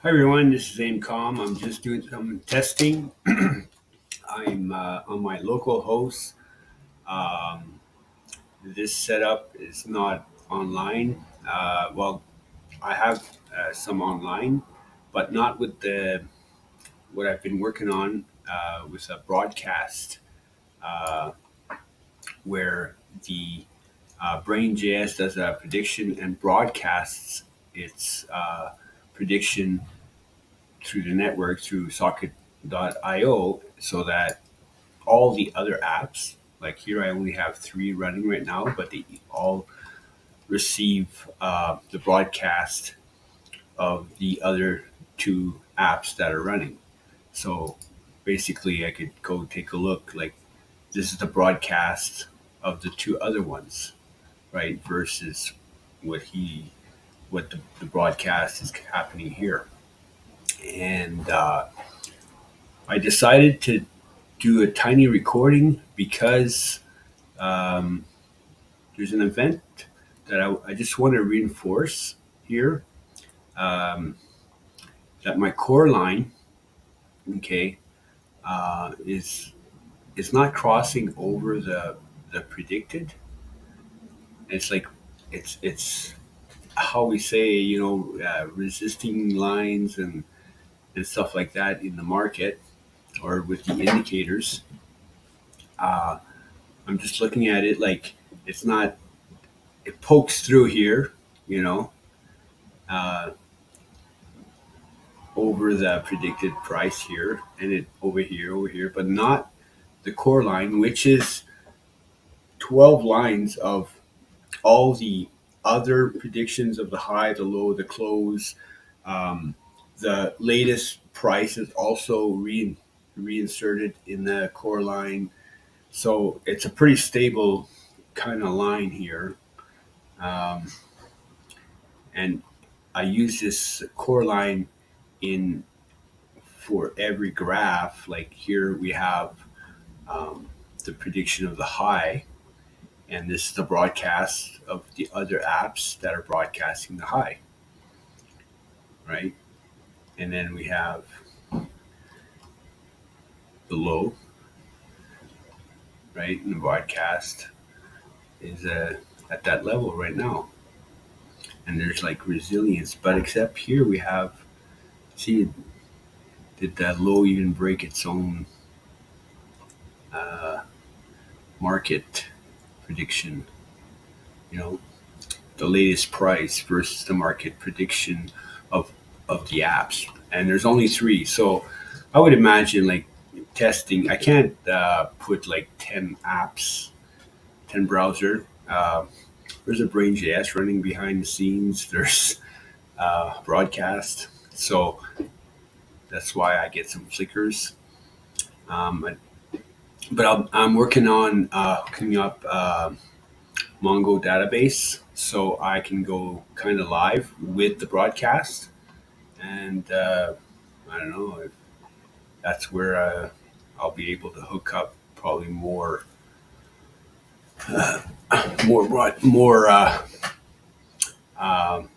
Hi everyone, this is Aimcom. I'm just doing some testing. I'm on my local host. Um, this setup is not online. Well, I have some online, but not with the what I've been working on with a broadcast uh, where the Brain.js does a prediction and broadcasts its prediction through the network through socket.io so that all the other apps, like here I only have three running right now, but they all receive the broadcast of the other two apps that are running. So basically, I could go take a look, like this is the broadcast of the two other ones, right? Versus what the broadcast is happening here. And I decided to do a tiny recording because um, there's an event that I just want to reinforce here, um, that my core line, okay, is not crossing over the predicted. It's like it's how we say, resisting lines and stuff like that in the market or with the indicators. Uh, I'm just looking at it like it's not. It pokes through here, you know, uh, over the predicted price here, and it over here, but not the core line, which is 12 lines of all the other predictions of the high, the low, the close. Um, the latest price is also reinserted in the core line. So it's a pretty stable kind of line here. Um, and I use this core line in for every graph. Like here we have the prediction of the high, and this is the broadcast of the other apps that are broadcasting the high, right? And then we have the low, right? And the broadcast is at that level right now. And there's like resilience, but except here we have, see, did that low even break its own uh, market prediction? You know, the latest price versus the market prediction of of the apps, and there's only three. So I would imagine like testing. I can't put like 10 apps, 10 browser. There's a Brain.js running behind the scenes. There's broadcast. So that's why I get some flickers. But I'm working on hooking up Mongo database so I can go kind of live with the broadcast. And I don't know if that's where I'll be able to hook up probably more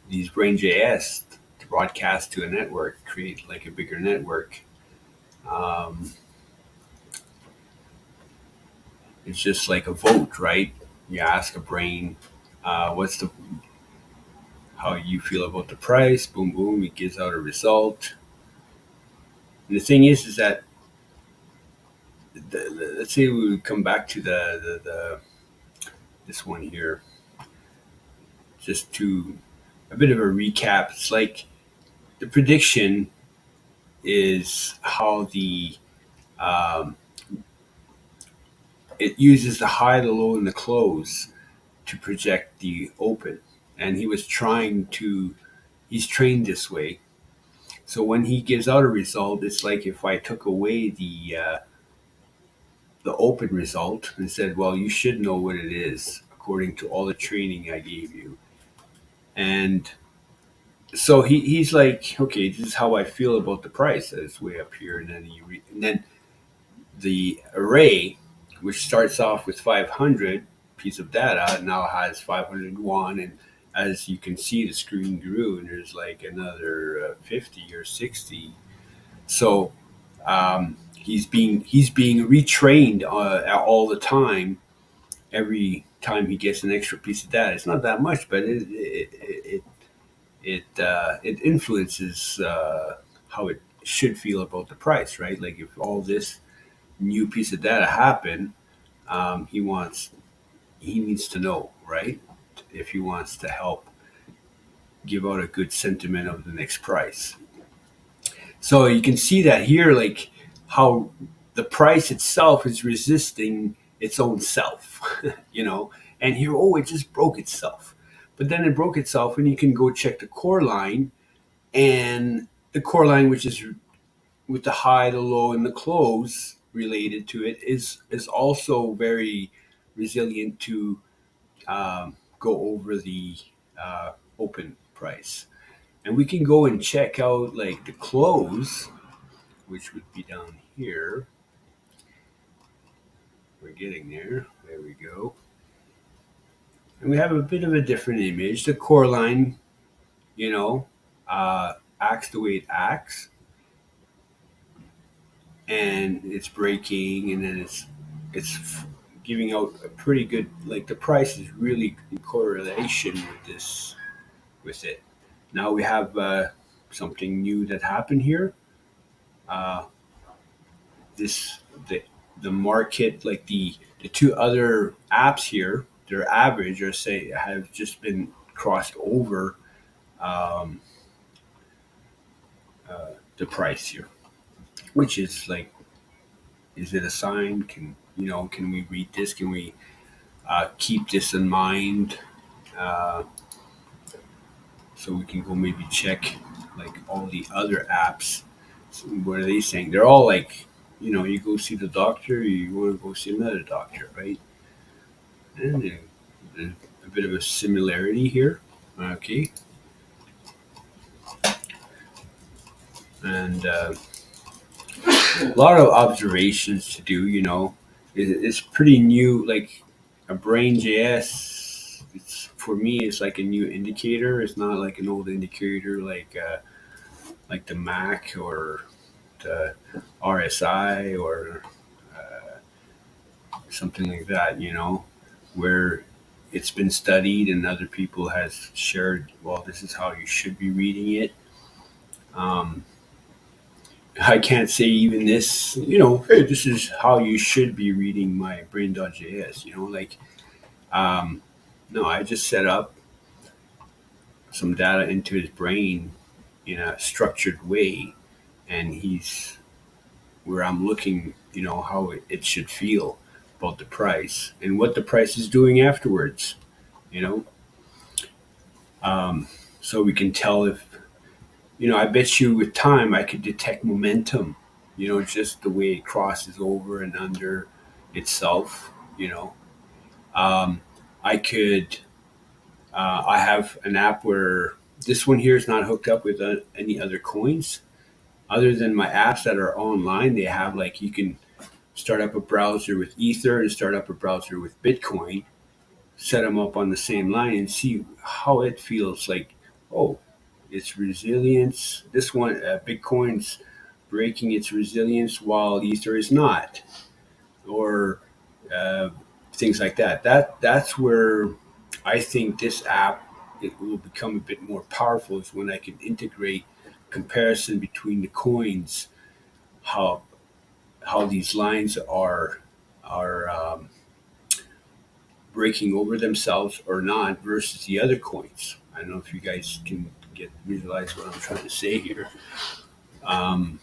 these Brain.js to broadcast to a network, create like a bigger network. Um, it's just like a vote, right? You ask a brain, what's the how you feel about the price? Boom, boom, it gives out a result. And the thing is that let's say we would come back to the this one here, just to a bit of a recap. It's like the prediction is how the um, it uses the high, the low, and the close to project the open. And he's trained this way. So when he gives out a result, it's like if I took away the open result and said, well, you should know what it is according to all the training I gave you. And so he's like, okay, this is how I feel about the price. It's way up here. And then and then the array, which starts off with 500 piece of data, now has 501, and as you can see, the screen grew, and there's like another 50 or 60. So he's being retrained all the time. Every time he gets an extra piece of data, it's not that much, but it influences how it should feel about the price, right? Like if all this new piece of data happen, he needs to know, right? If he wants to help give out a good sentiment of the next price. So you can see that here, like how the price itself is resisting its own self, you know. And here, oh, it just broke itself. But then it broke itself, and you can go check the core line, and the core line, which is with the high, the low, and the close related to it, is also very resilient to go over the open price. And we can go and check out like the close, which would be down here. We're getting there. There we go. And we have a bit of a different image. The core line, you know, acts the way it acts, and it's breaking, and then it's giving out a pretty good, like the price is really in correlation with this with it. Now we have something new that happened here. Uh, this the market, like the two other apps here, their average or say have just been crossed over um, the price here, which is like, is it a sign? Can we read this? Can we keep this in mind? Uh, so we can go maybe check like all the other apps. So what are they saying? They're all like, you go see the doctor, you want to go see another doctor, right? And a bit of a similarity here. Okay. And a lot of observations to do, it's pretty new. Like a brain JS, for me, it's like a new indicator. It's not like an old indicator like the Mac or the RSI or something like that, where it's been studied and other people has shared, well, this is how you should be reading it. um, I can't say even this, hey, this is how you should be reading my brain.js, like, um, no, I just set up some data into his brain in a structured way, and he's where I'm looking, how it should feel about the price and what the price is doing afterwards, you know. So we can tell if, I bet you with time I could detect momentum, just the way it crosses over and under itself, Um, I could, I have an app where this one here is not hooked up with any other coins other than my apps that are online. They have like, you can start up a browser with Ether and start up a browser with Bitcoin, set them up on the same line and see how it feels like. Oh, its resilience. This one, Bitcoin's breaking its resilience while Ether is not, or uh, things like that. That's where I think this app, it will become a bit more powerful. Is when I can integrate comparison between the coins, how these lines are breaking over themselves or not versus the other coins. I don't know if you guys can get visualize what I'm trying to say here. Um,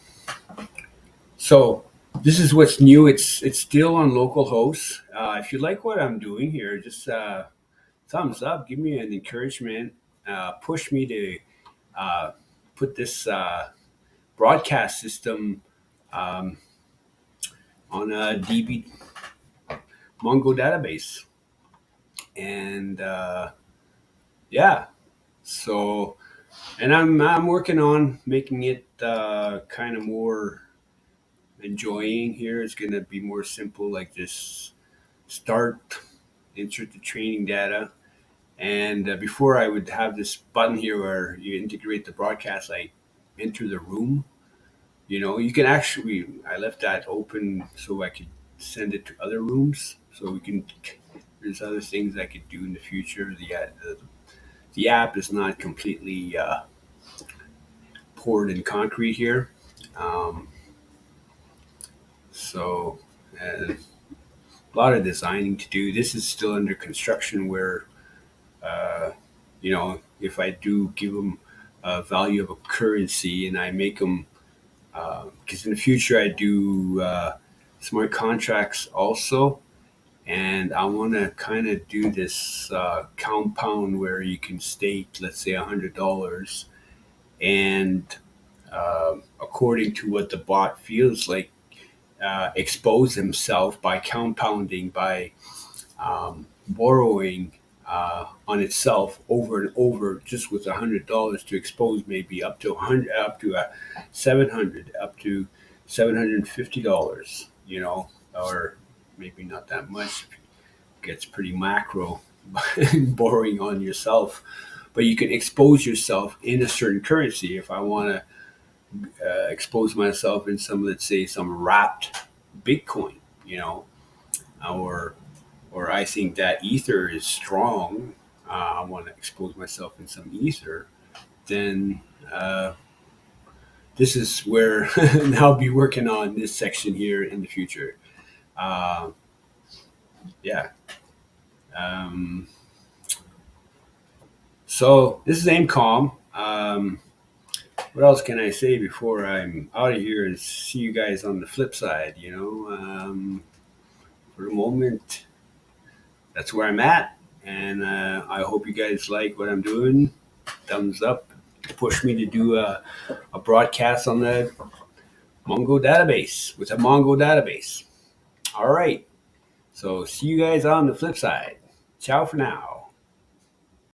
so this is what's new. It's still on local hosts. If you like what I'm doing here, just thumbs up, give me an encouragement, push me to uh, put this broadcast system um, on a DB Mongo database, and yeah. So, and I'm working on making it kind of more enjoying here. It's going to be more simple, like just start, insert the training data, And before I would have this button here where you integrate the broadcast, like enter the room. You can actually, I left that open so I could send it to other rooms. So there's other things I could do in the future. The app is not completely poured in concrete here. Um, so a lot of designing to do. This is still under construction where, uh, if I do give them a value of a currency and I make them, because in the future I do smart contracts also, and I want to kind of do this compound where you can stake, let's say, $100, and according to what the bot feels like, expose himself by compounding, by borrowing on itself over and over, just with $100 to expose maybe up to 100, up to 700, up to $750. Or maybe not that much. It gets pretty macro borrowing on yourself, but you can expose yourself in a certain currency. If I want to expose myself in some, let's say, some wrapped Bitcoin, or I think that Ether is strong. I want to expose myself in some Ether. Then this is where I'll be working on this section here in the future. Uh, yeah. Um, so this is AimCom. What else can I say before I'm out of here and see you guys on the flip side? For the moment, that's where I'm at, and I hope you guys like what I'm doing. Thumbs up, push me to do a broadcast on the Mongo database with a Mongo database. All right, so see you guys on the flip side. Ciao for now.